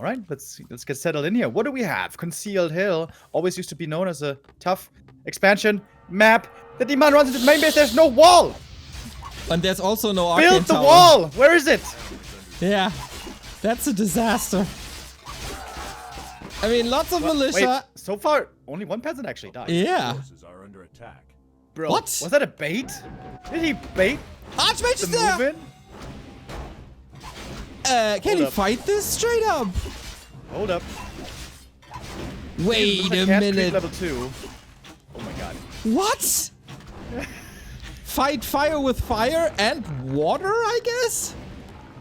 All right, let's get settled in here. What do we have? Concealed Hill always used to be known as a tough expansion map. The demon runs into the main base. There's no wall. And there's also no arcane Build the tower. wall. Where is it? Yeah, that's a disaster. I mean, lots of militia. Wait, so far, only one peasant actually died. Yeah. Are under attack. Bro, What? Was that a bait? Did he bait Archmage the is there! move in? Can he up. fight this straight up? Hold up. Wait a Can't creep minute. level 2. Oh my god. What? Fight fire with fire and water, I guess?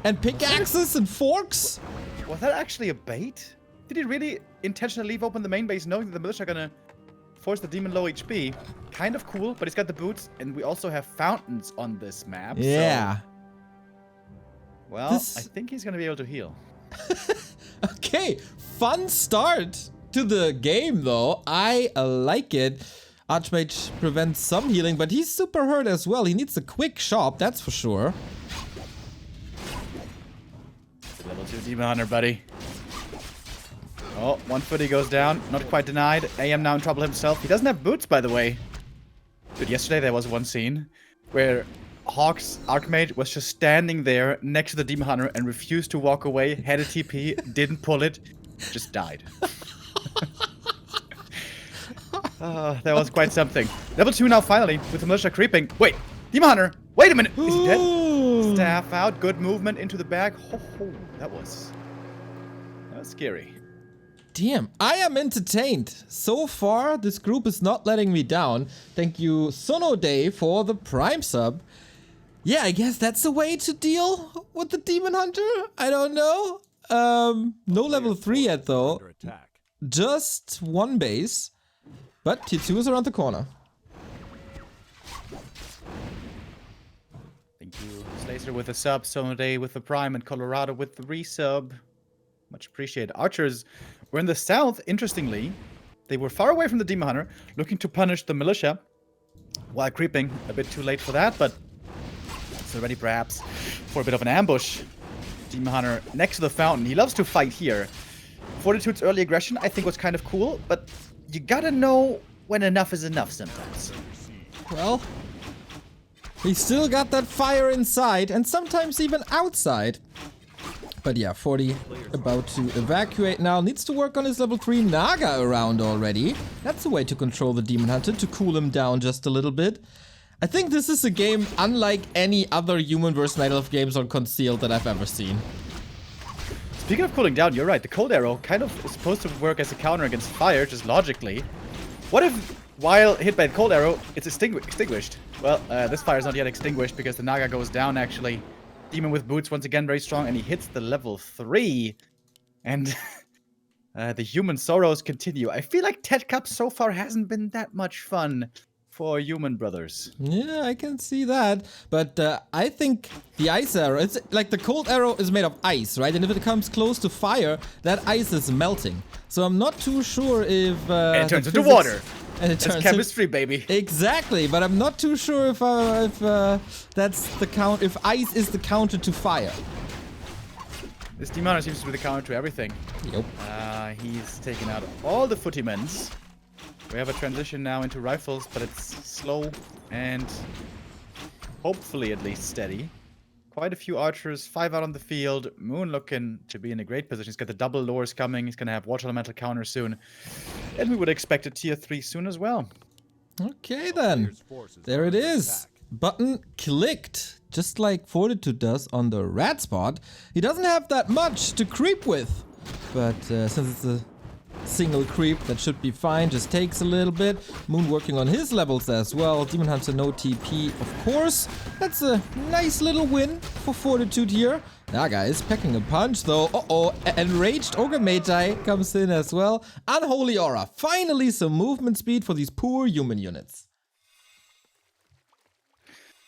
And pickaxes and forks? Was that actually a bait? Did he really intentionally leave open the main base knowing that the militia are gonna force the demon low HP? Kind of cool, but he's got the boots, and we also have fountains on this map. Yeah. So, well, This- I think he's gonna be able to heal. Okay, fun start to the game though. I like it. Archmage prevents some healing, but he's super hurt as well. He needs a quick shop, that's for sure. Level 2 demon hunter, buddy. Oh, one footy goes down. Not quite denied. AM now in trouble himself. He doesn't have boots, by the way. Dude, yesterday there was one scene where Hawk's Archmage was just standing there next to the Demon Hunter and refused to walk away, had a TP, didn't pull it, just died. That was quite something. Level 2 now finally, with the militia creeping. Wait, Demon Hunter! Wait a minute! Is he dead? Ooh. Staff out, good movement into the back. Ho, that was scary. Damn, I am entertained. So far, this group is not letting me down. Thank you, Sonoday, for the Prime sub. Yeah, I guess that's the way to deal with the Demon Hunter. I don't know. No level 3 yet, though. Under attack. Just one base. But tier 2 is around the corner. Thank you, Slacer with the sub, Sonoday with the Prime, and Colorado with the resub. Much appreciated. Archers were in the south, interestingly. They were far away from the Demon Hunter, looking to punish the militia while creeping. A bit too late for that, but still ready perhaps for a bit of an ambush. Demon Hunter next to the fountain. He loves to fight here. Fortitude's early aggression, I think, was kind of cool, but you gotta know when enough is enough sometimes. Well, he still got that fire inside and sometimes even outside. But yeah, 40 about to evacuate now. Needs to work on his level 3 Naga around already. That's a way to control the Demon Hunter, to cool him down just a little bit. I think this is a game unlike any other Human vs. Night Elf games on Concealed that I've ever seen. Speaking of cooling down, you're right. The cold arrow kind of is supposed to work as a counter against fire, just logically. What if, while hit by the cold arrow, it's extinguished? Well, this fire is not yet extinguished because the Naga goes down, actually. Demon with boots, once again, very strong, and he hits the level 3. And the human sorrows continue. I feel like TeD Cup so far hasn't been that much fun for human brothers. Yeah, I can see that. But I think the ice arrow, it's like the cold arrow is made of ice, right? And if it comes close to fire, that ice is melting. So I'm not too sure if... And it turns the into physics- water. And it That's turns chemistry, baby. Exactly, but I'm not too sure if that's the count. If ice is the counter to fire. This Demon Hunter seems to be the counter to everything. Yep. He's taken out all the footymens. We have a transition now into rifles, but it's slow and hopefully at least steady. Quite a few archers, 5 out on the field. Moon looking to be in a great position. He's got the double lures coming. He's going to have Water Elemental counter soon. And we would expect a tier 3 soon as well. Okay then. There it is. Button clicked. Just like Fortitude does on the rat spot. He doesn't have that much to creep with. But since it's a single creep, that should be fine. Just takes a little bit. Moon working on his levels as well. Demon Hunter no TP, of course. That's a nice little win for Fortitude here. Naga is packing a punch though. Uh-oh, enraged Ogre Magi comes in as well. Unholy Aura. Finally some movement speed for these poor human units.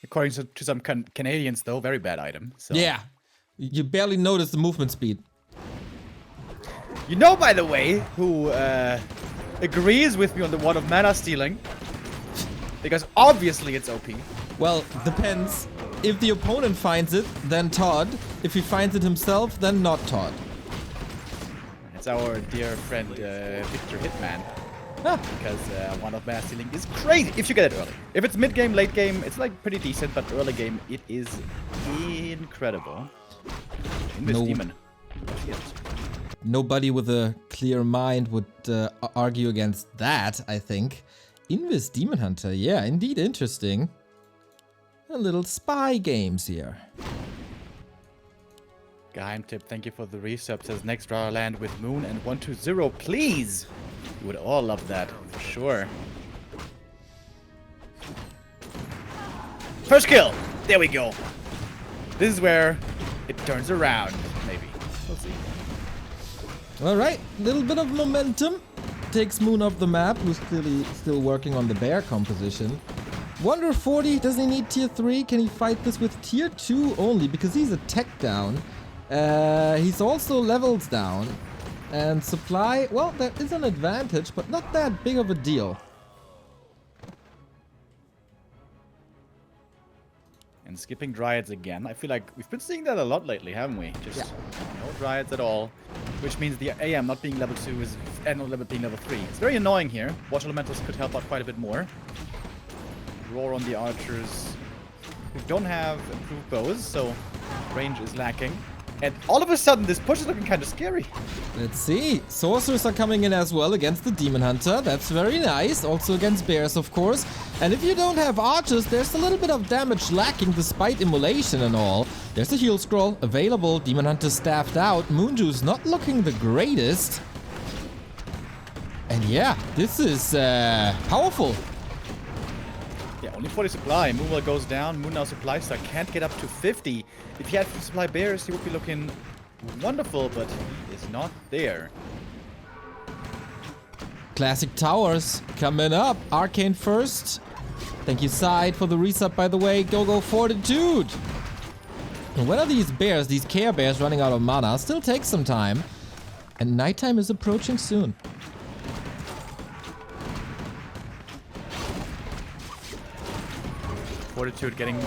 According to some Canadians, though, very bad item. So. Yeah, you barely notice the movement speed. You know, by the way, who agrees with me on the one of mana stealing? Because obviously it's OP. Well, depends. If the opponent finds it, then TeD. If he finds it himself, then not TeD. It's our dear friend Victor Hitman. Ah, Because one of mana stealing is crazy if you get it early. If it's mid game, late game, it's like pretty decent, but early game, it is incredible. Invis No. Demon. nobody with a clear mind would argue against that, I think. Invis Demon Hunter, yeah, indeed interesting. A little spy games here. Geheim tip, thank you for the resub. Says next draw land with Moon and 120, please. We would all love that, for sure. First kill! There we go. This is where it turns around, maybe. We'll see. Alright, little bit of momentum. Takes Moon off the map, who's clearly still working on the bear composition. Wonder 40, does he need tier 3? Can he fight this with tier 2 only? Because he's a tech down. He's also levels down. And supply, well, that is an advantage, but not that big of a deal. And skipping Dryads again. I feel like we've been seeing that a lot lately, haven't we? Just no Dryads at all. Which means the AM not being level 2 is, and not level being level 3. It's very annoying here. Watch Elementals could help out quite a bit more. Roar on the archers who don't have improved bows, so range is lacking. And all of a sudden, this push is looking kind of scary. Let's see. Sorcerers are coming in as well against the Demon Hunter. That's very nice. Also against bears, of course. And if you don't have archers, there's a little bit of damage lacking despite immolation and all. There's a heal scroll available. Demon Hunter staffed out. Moonju's not looking the greatest. And yeah, this is powerful. Yeah, only 40 supply. Moonwell goes down. Moon now supply star can't get up to 50. If he had supply bears, he would be looking wonderful, but he is not there. Classic towers coming up. Arcane first. Thank you, Side, for the resub, by the way. Go Fortitude. And when are these bears, these Care Bears, running out of mana? Still takes some time. And nighttime is approaching soon. Fortitude getting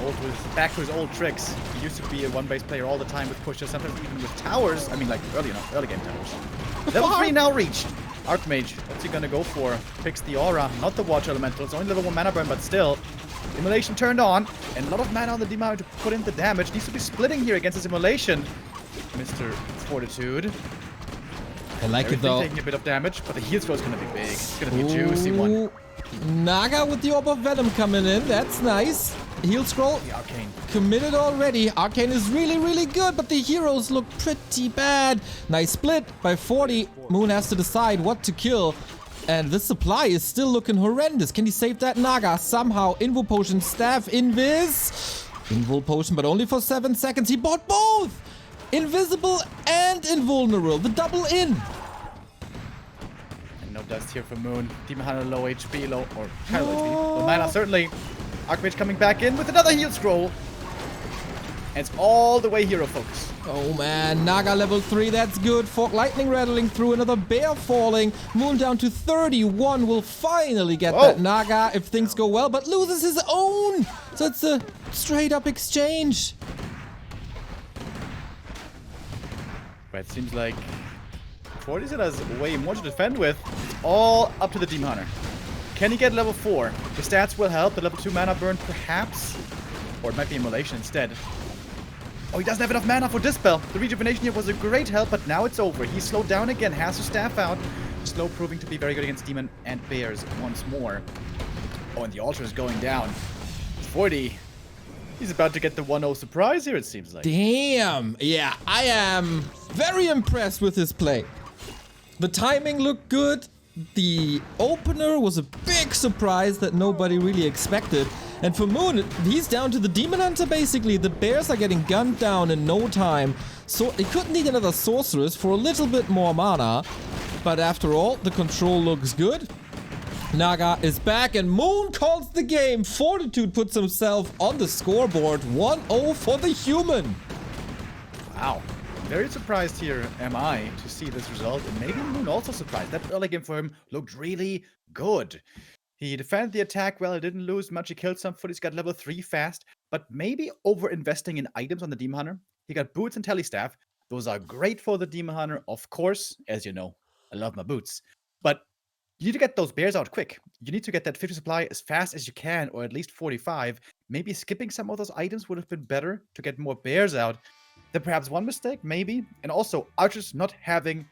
back to his old tricks. He used to be a one-base player all the time with pushes, sometimes even with towers. I mean, like early game towers. Level 3 now reached. Archmage, what's he gonna go for? Picks the aura, not the Watch Elemental. It's only level 1 mana burn, but still. Immolation turned on, and a lot of mana on the Demon to put in the damage. Needs to be splitting here against his Immolation. Mr. Fortitude. I like it though. Taking a bit of damage, but the heal throw is gonna be big. It's gonna be a juicy one. Naga with the Orb of Venom coming in. That's nice. Heal scroll. The Arcane. Committed already. Arcane is really, really good, but the heroes look pretty bad. Nice split by 40. Moon has to decide what to kill. And the supply is still looking horrendous. Can he save that Naga somehow? Invo Potion, Staff, Invis. Invul Potion, but only for 7 seconds. He bought both. Invisible and invulnerable. The double in. No dust here for Moon. Demon Hunter low HP, low kind of low HP. Low mana certainly. Archmage coming back in with another heal scroll. And it's all the way hero focus. Oh man, Naga level 3, that's good. Fork Lightning rattling through, another bear falling. Moon down to 31 will finally get that Naga if things go well, but loses his own. So it's a straight up exchange. But it seems like Fortitude has way more to defend with. It's all up to the Demon Hunter. Can he get level 4? The stats will help. The level 2 mana burn, perhaps. Or it might be Immolation instead. Oh, he doesn't have enough mana for Dispel. The rejuvenation here was a great help, but now it's over. He's slowed down again, has to staff out. Slow proving to be very good against Demon and Bears once more. Oh, and the altar is going down. 40. He's about to get the 1-0 surprise here, it seems like. Damn. Yeah, I am very impressed with his play. The timing looked good. The opener was a big surprise that nobody really expected. And for Moon, he's down to the Demon Hunter basically. The bears are getting gunned down in no time. So he could need another sorceress for a little bit more mana. But after all, the control looks good. Naga is back and Moon calls the game. Fortitude puts himself on the scoreboard. 1-0 for the human. Wow. Very surprised here am I to see this result, and maybe Moon also surprised. That early game for him looked really good. He defended the attack well, he didn't lose much, he killed some footies, got level 3 fast, but maybe over-investing in items on the Demon Hunter. He got boots and telestaff. Those are great for the Demon Hunter, of course. As you know, I love my boots. But you need to get those bears out quick. You need to get that 50 supply as fast as you can, or at least 45. Maybe skipping some of those items would have been better to get more bears out. Then perhaps one mistake, maybe. And also, archers not having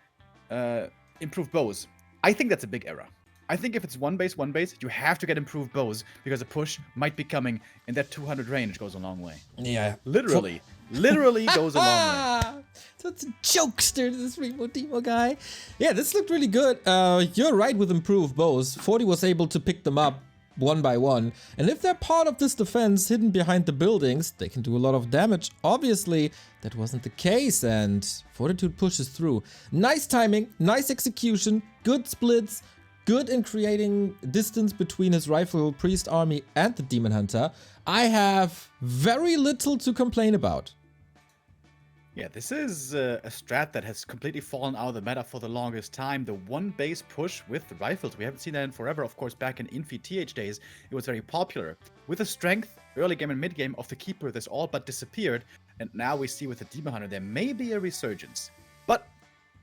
improved bows. I think that's a big error. I think if it's one base, you have to get improved bows because a push might be coming, and that 200 range goes a long way. Yeah. Literally goes a long way. So it's a jokester, this Remo Demo guy. Yeah, this looked really good. You're right with improved bows. 40 was able to pick them up one by one. And if they're part of this defense hidden behind the buildings, they can do a lot of damage. Obviously, that wasn't the case, and Fortitude pushes through. Nice timing, nice execution, good splits, good in creating distance between his rifle priest army and the Demon Hunter. I have very little to complain about. Yeah, this is a strat that has completely fallen out of the meta for the longest time. The one base push with the rifles. We haven't seen that in forever. Of course, back in Infi TH days, it was very popular. With the strength, early game and mid game of the Keeper, this all but disappeared. And now we see with the Demon Hunter, there may be a resurgence. But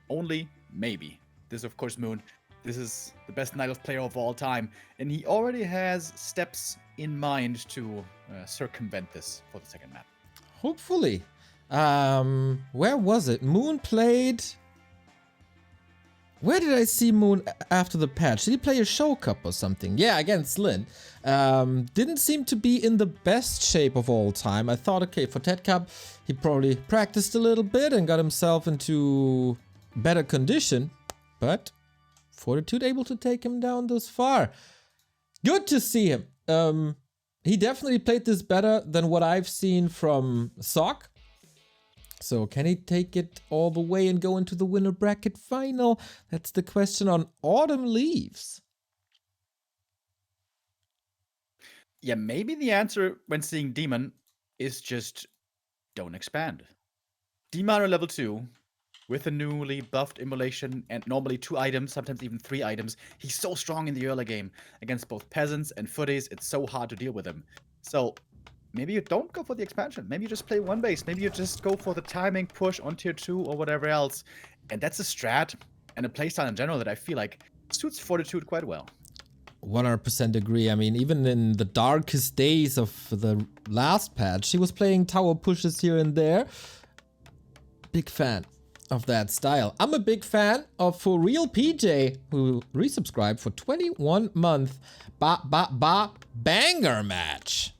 only maybe. This, of course, Moon. This is the best Night Elf player of all time. And he already has steps in mind to circumvent this for the second map. Hopefully. Where was it? Moon played... Where did I see Moon after the patch? Did he play a show cup or something? Yeah, against Lin. Didn't seem to be in the best shape of all time. I thought, okay, for TeD Cup, he probably practiced a little bit and got himself into better condition. But Fortitude able to take him down this far. Good to see him. He definitely played this better than what I've seen from Sock. So can he take it all the way and go into the winner bracket final? That's the question on Autumn Leaves. Yeah, maybe the answer when seeing Demon is just don't expand. Demon level 2 with a newly buffed immolation and normally 2 items, sometimes even 3 items. He's so strong in the early game against both peasants and footies. It's so hard to deal with him. So maybe you don't go for the expansion. Maybe you just play one base. Maybe you just go for the timing push on tier 2 or whatever else. And that's a strat and a playstyle in general that I feel like suits Fortitude quite well. 100% agree. I mean, even in the darkest days of the last patch, he was playing tower pushes here and there. Big fan of that style. I'm a big fan of For Real PJ, who resubscribed for 21 months. Banger match.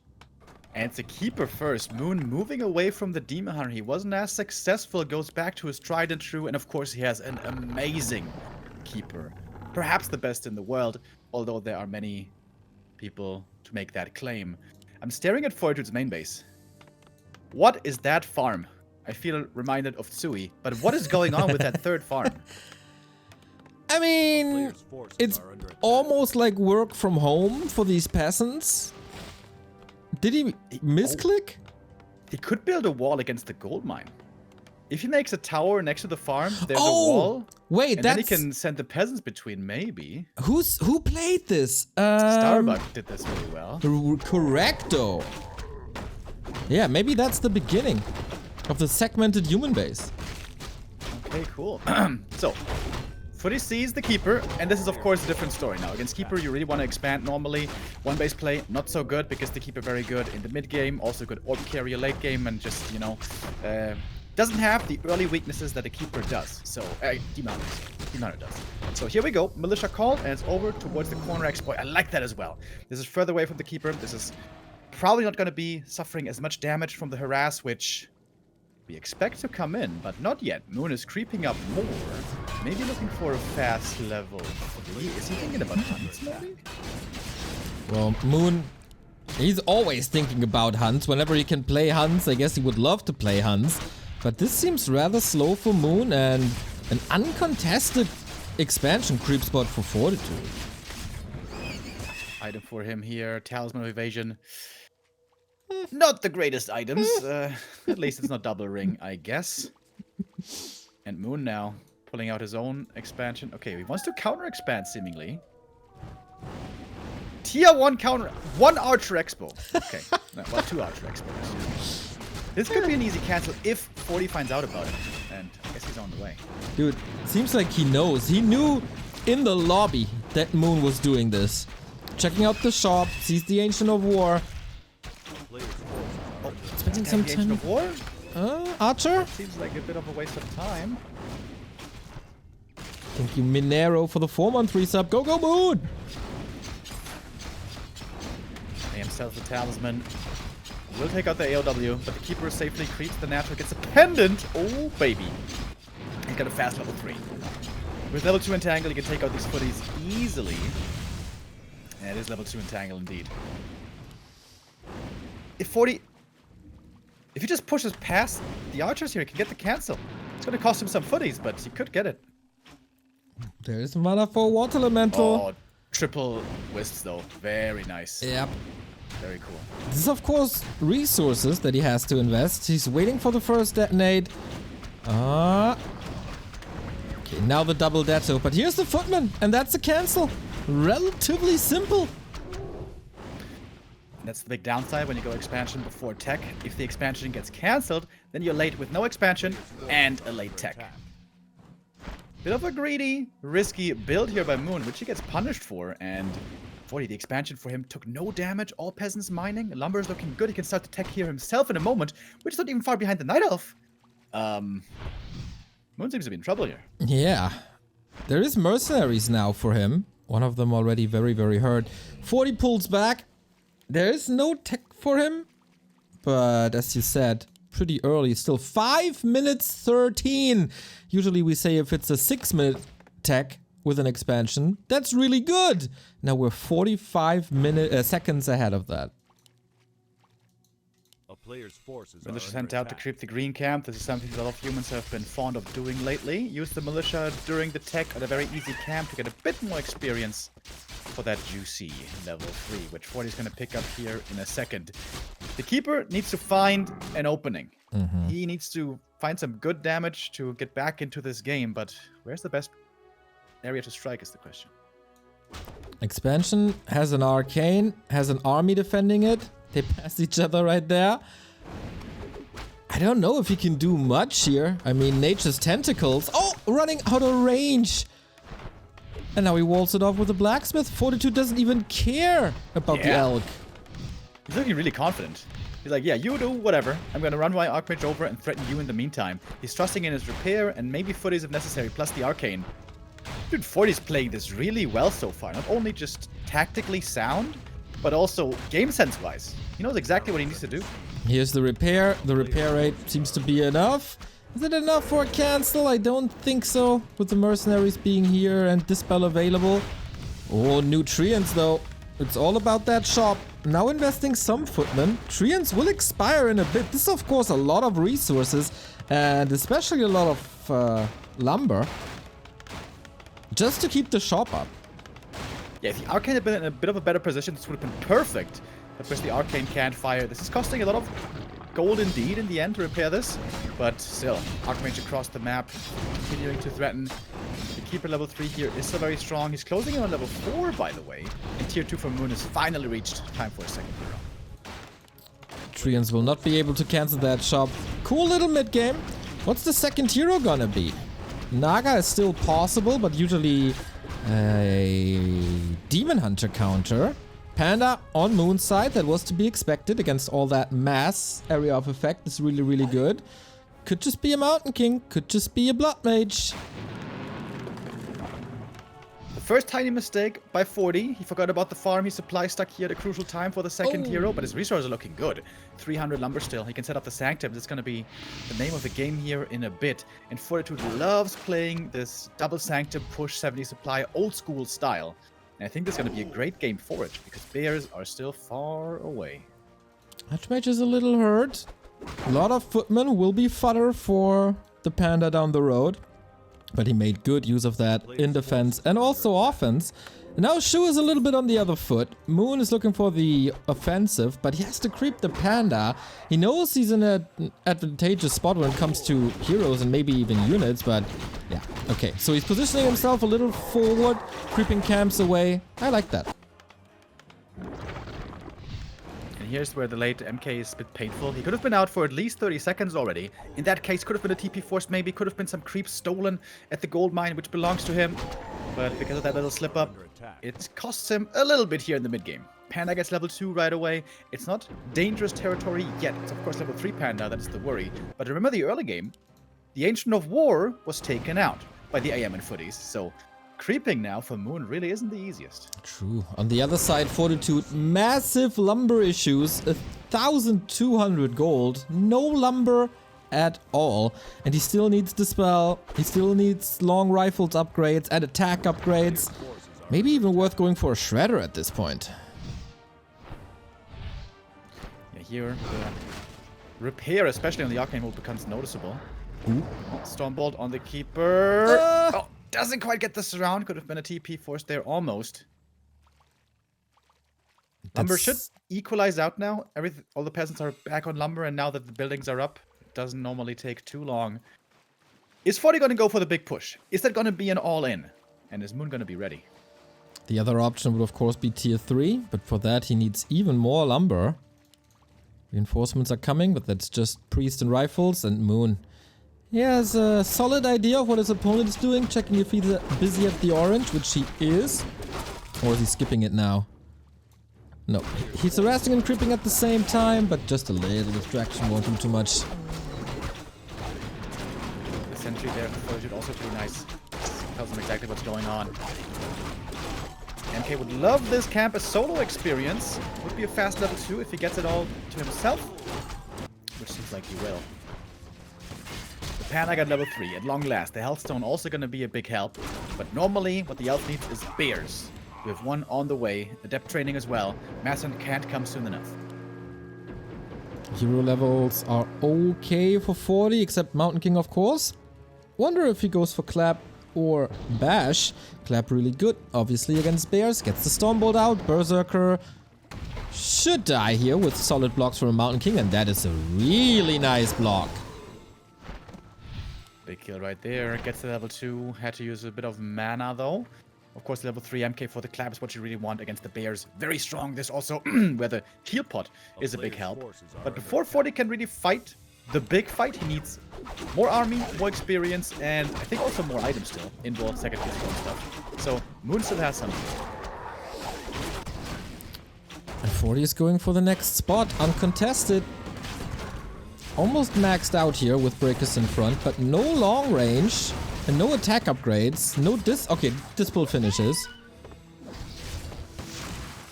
And it's a Keeper first. Moon moving away from the Demon Hunter. He wasn't as successful. Goes back to his tried and true. And of course, he has an amazing Keeper. Perhaps the best in the world. Although there are many people to make that claim. I'm staring at Fortitude's main base. What is that farm? I feel reminded of Tsui. But what is going on with that third farm? I mean, it's almost like work from home for these peasants. Did he misclick? He could build a wall against the gold mine. If he makes a tower next to the farm, there's a wall. Wait, and then he can send the peasants between, maybe. Who played this? Starbuck did this really well. Correcto. Yeah, maybe that's the beginning of the segmented human base. Okay, cool. So, Footy sees the Keeper, and this is of course a different story now. Against Keeper, you really want to expand normally. One base play, not so good, because the Keeper very good in the mid game, also good orb carrier late game, and just, you know, doesn't have the early weaknesses that a Keeper does. So, Demon Hunter does. So here we go, Militia called, and it's over towards the corner exploit. I like that as well. This is further away from the Keeper. This is probably not going to be suffering as much damage from the harass, which we expect to come in, but not yet. Moon is creeping up more. Maybe looking for a fast level 3. Is he thinking about hunts, maybe? Well, Moon, he's always thinking about hunts. Whenever he can play hunts, I guess he would love to play hunts. But this seems rather slow for Moon, and an uncontested expansion creep spot for Fortitude. Item for him here, Talisman of Evasion. Not the greatest items. At least it's not double ring, I guess. And Moon now pulling out his own expansion. Okay, he wants to counter expand seemingly. Tier 1 counter. 1 Archer Expo. Okay. No, well, 2 Archer Expos. This could be an easy cancel if 40 finds out about it. And I guess he's on the way. Dude, seems like he knows. He knew in the lobby that Moon was doing this. Checking out the shop, sees the Ancient of War. Oh, Spending some the Ancient time. of War? Archer? Seems like a bit of a waste of time. Thank you, Minero, for the 4-month resub. Go, go, Moon! He himself the talisman. Will take out the AOW, but the keeper safely creeps the natural, gets a pendant. Oh, baby. He's got a fast level 3. With level 2 entangle, he can take out these footies easily. And it is level 2 entangle indeed. If he just pushes past the archers here, he can get the cancel. It's going to cost him some footies, but he could get it. There is mana for Water Elemental. Oh, triple wisps though. Very nice. Yep. Very cool. This is, of course, resources that he has to invest. He's waiting for the first detonate. Okay, now the double detto. But here's the footman, and that's a cancel. Relatively simple. That's the big downside when you go expansion before tech. If the expansion gets cancelled, then you're late with no expansion and a late tech. Bit of a greedy, risky build here by Moon, which he gets punished for, and 40, the expansion for him took no damage. All peasants mining. Lumber is looking good. He can start to tech here himself in a moment, which is not even far behind the Night Elf. Moon seems to be in trouble here. Yeah. There is mercenaries now for him. One of them already very, very hurt. 40 pulls back. There is no tech for him. But as you said, pretty early. Still 5 minutes 13. Usually we say if it's a 6-minute tech with an expansion, that's really good. Now we're 45 seconds ahead of that. Militia sent out to creep the green camp. This is something a lot of humans have been fond of doing lately. Use the militia during the tech at a very easy camp to get a bit more experience for that juicy level 3, which 40 is going to pick up here in a second. The keeper needs to find an opening. He needs to find some good damage to get back into this game, but where's the best area to strike is the question. Expansion has an arcane, has an army defending it. They pass each other right there. I don't know if he can do much here. I mean, nature's tentacles. Oh, running out of range. And now he walls it off with a blacksmith. Fortitude doesn't even care about the elk. He's looking really confident. He's like, yeah, you do whatever. I'm going to run my Archmage over and threaten you in the meantime. He's trusting in his repair and maybe footies if necessary, plus the arcane. Dude, 40's playing this really well so far. Not only just tactically sound, but also game sense-wise. He knows exactly what he needs to do. Here's the repair. The repair rate seems to be enough. Is it enough for a cancel? I don't think so, with the mercenaries being here and Dispel available. Oh, new Treants though. It's all about that shop. Now investing some footmen. Treants will expire in a bit. This is of course a lot of resources and especially a lot of lumber. Just to keep the shop up. Yeah, if the Arcane had been in a bit of a better position, this would have been perfect. Of course, the Arcane can't fire. This is costing a lot of gold indeed in the end to repair this. But still, Archmage across the map, continuing to threaten. The Keeper level 3 here is still very strong. He's closing in on level 4, by the way. And tier 2 for Moon has finally reached. Time for a second hero. Treants will not be able to cancel that shop. Cool little mid-game. What's the second hero gonna be? Naga is still possible, but usually a Demon Hunter counter. Panda on Moon's side, that was to be expected against all that mass area of effect. Is really, really good. Could just be a Mountain King, could just be a Blood Mage. The first tiny mistake by 40. He forgot about the farm. He supply stuck here at a crucial time for the second hero, but his resources are looking good. 300 lumber still. He can set up the Sanctum. It's going to be the name of the game here in a bit. And Fortitude loves playing this double Sanctum push 70 supply old school style. And I think this is going to be a great game for it, because bears are still far away. Archmage is a little hurt. A lot of footmen will be fodder for the Panda down the road. But he made good use of that in defense and also offense. And now Shu is a little bit on the other foot. Moon is looking for the offensive, but he has to creep the Panda. He knows he's in an advantageous spot when it comes to heroes and maybe even units, but yeah, okay. So he's positioning himself a little forward, creeping camps away. I like that. And here's where the late MK is a bit painful. He could have been out for at least 30 seconds already. In that case, could have been a TP force maybe, could have been some creep stolen at the gold mine, which belongs to him. But because of that little slip up, it costs him a little bit here in the mid game. Panda gets level 2 right away. It's not dangerous territory yet. It's of course level 3 Panda, that is the worry. But remember the early game, the Ancient of War was taken out by the AM and footies, so creeping now for Moon really isn't the easiest. True. On the other side, Fortitude, massive lumber issues, 1,200 gold, no lumber at all, and he still needs Dispel, he still needs long rifles upgrades and attack upgrades. Maybe even worth going for a Shredder at this point. Yeah, here the repair, especially on the Arcane mode, becomes noticeable. Ooh. Stormbolt on the Keeper. Oh, doesn't quite get the surround. Could have been a TP force there almost. Lumber should equalize out now. All the peasants are back on lumber, and now that the buildings are up, it doesn't normally take too long. Is 40 going to go for the big push? Is that going to be an all-in? And is Moon going to be ready? The other option would of course be tier 3, but for that he needs even more lumber. Reinforcements are coming, but that's just priest and rifles, and Moon. He has a solid idea of what his opponent is doing, checking if he's busy at the orange, which he is. Or is he skipping it now? No. He's harassing and creeping at the same time, but just a little distraction, won't do too much. The sentry there for Fortitude also pretty nice. Tells him exactly what's going on. MK would love this camp as solo experience. Would be a fast level 2 if he gets it all to himself. Which seems like he will. Panda got level 3 at long last. The Healthstone also going to be a big help. But normally, what the elf needs is bears. We have one on the way. Adept training as well. Masson can't come soon enough. Hero levels are okay for 40, except Mountain King, of course. Wonder if he goes for Clap or Bash. Clap really good, obviously, against bears. Gets the Stormbolt out. Berserker should die here with solid blocks from a Mountain King, and that is a really nice block. Big kill right there. Gets to level 2. Had to use a bit of mana though. Of course, level 3 MK for the clap is what you really want against the bears. Very strong. This also where the heal pot is a big help. But before 40 can really fight the big fight, he needs more army, more experience, and I think also more items still. Involved second and stuff. So Moon still has some. And 40 is going for the next spot, uncontested. Almost maxed out here with breakers in front, but no long range and no attack upgrades. No Dispel finishes.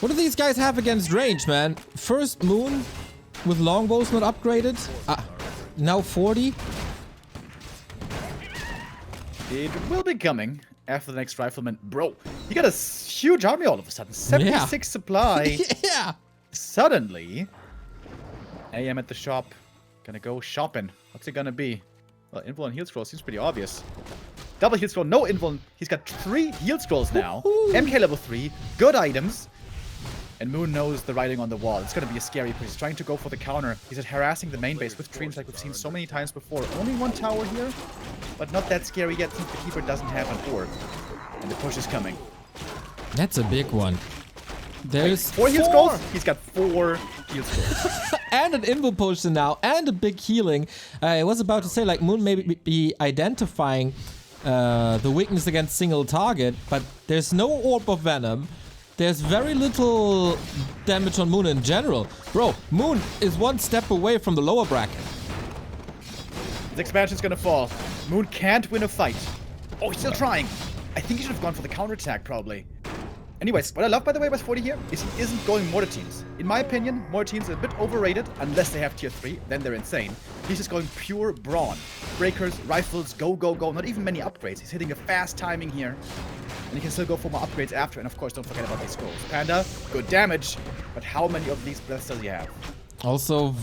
What do these guys have against range, man? First Moon with longbows not upgraded. Now 40. It will be coming after the next rifleman. Bro, he got a huge army all of a sudden. 76 supply. Yeah. Suddenly. AM at the shop. Gonna go shopping. What's it gonna be? Well, Invul and heal scroll seems pretty obvious. Double heal scroll, no Invul. He's got 3 heal scrolls now. MK level 3, good items. And Moon knows the writing on the wall. It's gonna be a scary push. He's trying to go for the counter. He's harassing the main base with trees like we've seen so many times before. Only one tower here, but not that scary yet since the Keeper doesn't have an orb. And the push is coming. That's a big one. There's 4 heal scrolls? He's got 4 heal scrolls. And an Invul potion now, and a big healing. I was about to say, like, Moon may be identifying the weakness against single target, but there's no Orb of Venom. There's very little damage on Moon in general. Bro, Moon is one step away from the lower bracket. His expansion's gonna fall. Moon can't win a fight. Oh, he's still trying. I think he should have gone for the counterattack, probably. Anyways, what I love, by the way, about 40 here is he isn't going mortar teams. In my opinion, mortar teams are a bit overrated unless they have tier 3, then they're insane. He's just going pure brawn. Breakers, rifles, go, go, go. Not even many upgrades. He's hitting a fast timing here. And he can still go for more upgrades after. And of course, don't forget about these scrolls. Panda, good damage. But how many of these breaths does he have? Also,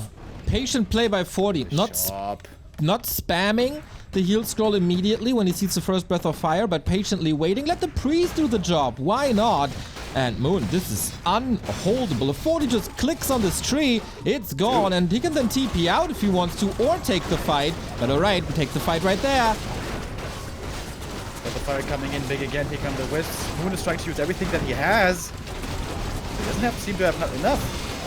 patient play by 40. Not spamming the heal scroll immediately when he sees the first breath of fire, but patiently waiting. Let the priest do the job. Why not? And Moon, this is unholdable. If 40 just clicks on this tree, it's gone. And he can then TP out if he wants to, or take the fight. But alright, take the fight right there. Got the fire coming in big again. Here come the wisps. Moon is trying to use everything that he has. He doesn't seem to have enough.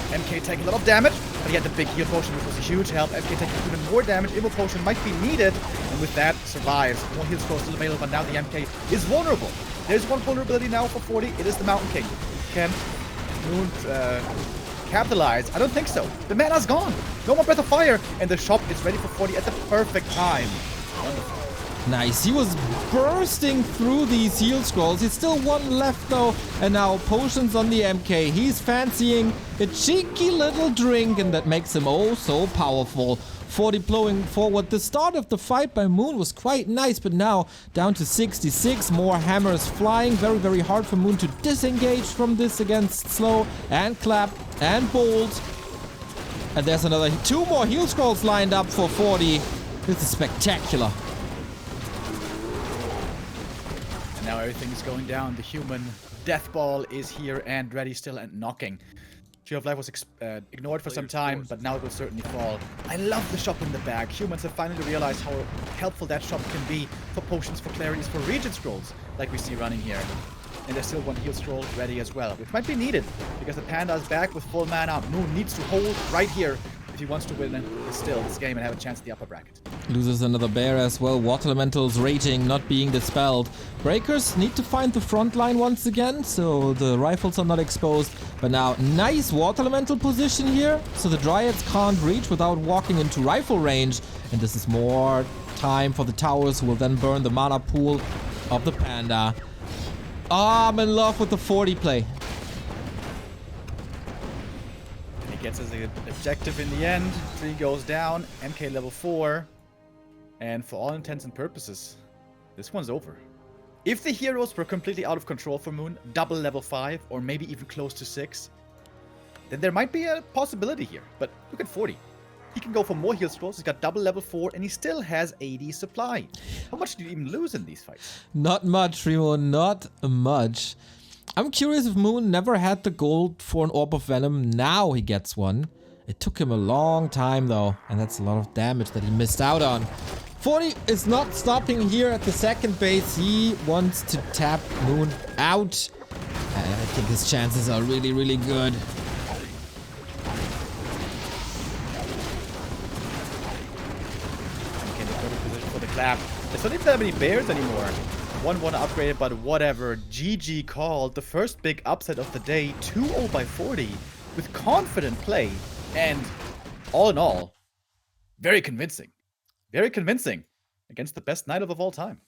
MK taking a lot of damage, but he had the big heal potion, which was a huge help. MK taking even more damage. Immo potion might be needed, and with that, survives. More heal scrolls still available, but now the MK is vulnerable. There's one vulnerability now for 40. It is the Mountain King. Can Moon capitalize? I don't think so. The mana's gone. No more Breath of Fire, and the shop is ready for 40 at the perfect time. Wonderful. Nice, he was bursting through these heal scrolls. He's still one left though, and now potions on the MK. He's fancying a cheeky little drink, and that makes him oh so powerful. 40 blowing forward. The start of the fight by Moon was quite nice, but now down to 66. More hammers flying. Very, very hard for Moon to disengage from this against Slow and Clap and Bolt. And there's another 2 more heal scrolls lined up for 40. This is spectacular. And now everything's going down. The human death ball is here and ready still and knocking. Tree of Life was ignored for some time, but now it will certainly fall. I love the shop in the bag. Humans have finally realized how helpful that shop can be for potions, for clarities, for region scrolls, like we see running here. And there's still one heal scroll ready as well, which might be needed, because the Panda is back with full mana. Moon needs to hold right here if he wants to win still this game and have a chance at the upper bracket. Loses another bear as well. Water Elemental's raging, not being dispelled. Breakers need to find the front line once again, so the rifles are not exposed. But now, nice Water Elemental position here, so the Dryads can't reach without walking into rifle range. And this is more time for the towers, who will then burn the mana pool of the Panda. I'm in love with the 40 play. He gets his objective in the end. Tree goes down. MK level 4. And for all intents and purposes, this one's over. If the heroes were completely out of control for Moon, double level 5, or maybe even close to 6, then there might be a possibility here. But look at 40. He can go for more heal scrolls. He's got double level 4, and he still has 80 supply. How much did you even lose in these fights? Not much, Remo, not much. I'm curious if Moon never had the gold for an Orb of Venom. Now he gets one. It took him a long time though, and that's a lot of damage that he missed out on. 40 is not stopping here at the second base. He wants to tap Moon out. I think his chances are really, really good. Okay, the perfect position for the clap. There's not even that many bears anymore. 1-1 upgraded, but whatever. GG called. The first big upset of the day. 2-0 by 40 with confident play. And all in all, very convincing. Very convincing against the best Night Elf of all time.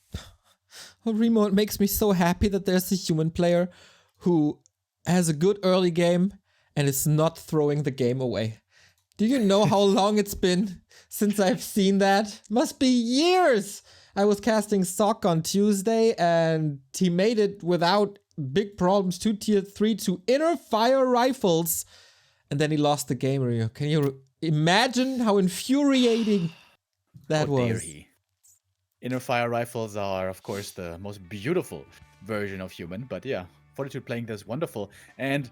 Oh, Remo, it makes me so happy that there's a human player who has a good early game and is not throwing the game away. Do you know how long it's been since I've seen that? Must be years! I was casting Sock on Tuesday and he made it without big problems to tier 3 to inner fire rifles. And then he lost the game, Remo. Can you imagine how infuriating that was? Dare he? Inner fire rifles are, of course, the most beautiful version of human. But yeah, Fortitude playing this wonderful. And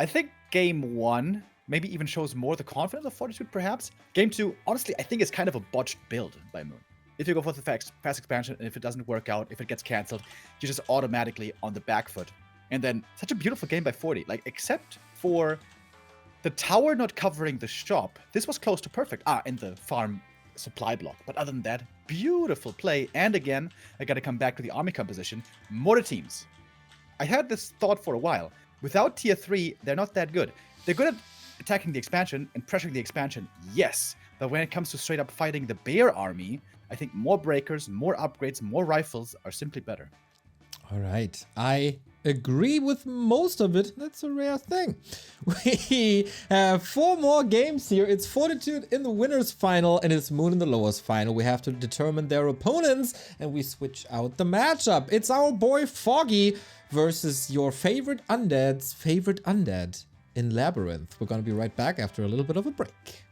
I think game 1 maybe even shows more the confidence of Fortitude, perhaps. Game 2, honestly, I think is kind of a botched build by Moon. If you go for the fast expansion, and if it doesn't work out, if it gets cancelled, you're just automatically on the back foot. And then such a beautiful game by 40. Like, except for the tower not covering the shop, this was close to perfect. And the farm supply block. But other than that, beautiful play. And again, I gotta come back to the army composition. Mortar teams. I had this thought for a while. Without tier 3, they're not that good. They're good at attacking the expansion and pressuring the expansion, yes. But when it comes to straight up fighting the bear army, I think more breakers, more upgrades, more rifles are simply better. All right. I agree with most of it. That's a rare thing. We have 4 more games here. It's Fortitude in the winners final and it's Moon in the lowers final. We have to determine their opponents and we switch out the matchup. It's our boy Foggy versus your favorite undead's favorite undead in Labyrinth. We're going to be right back after a little bit of a break.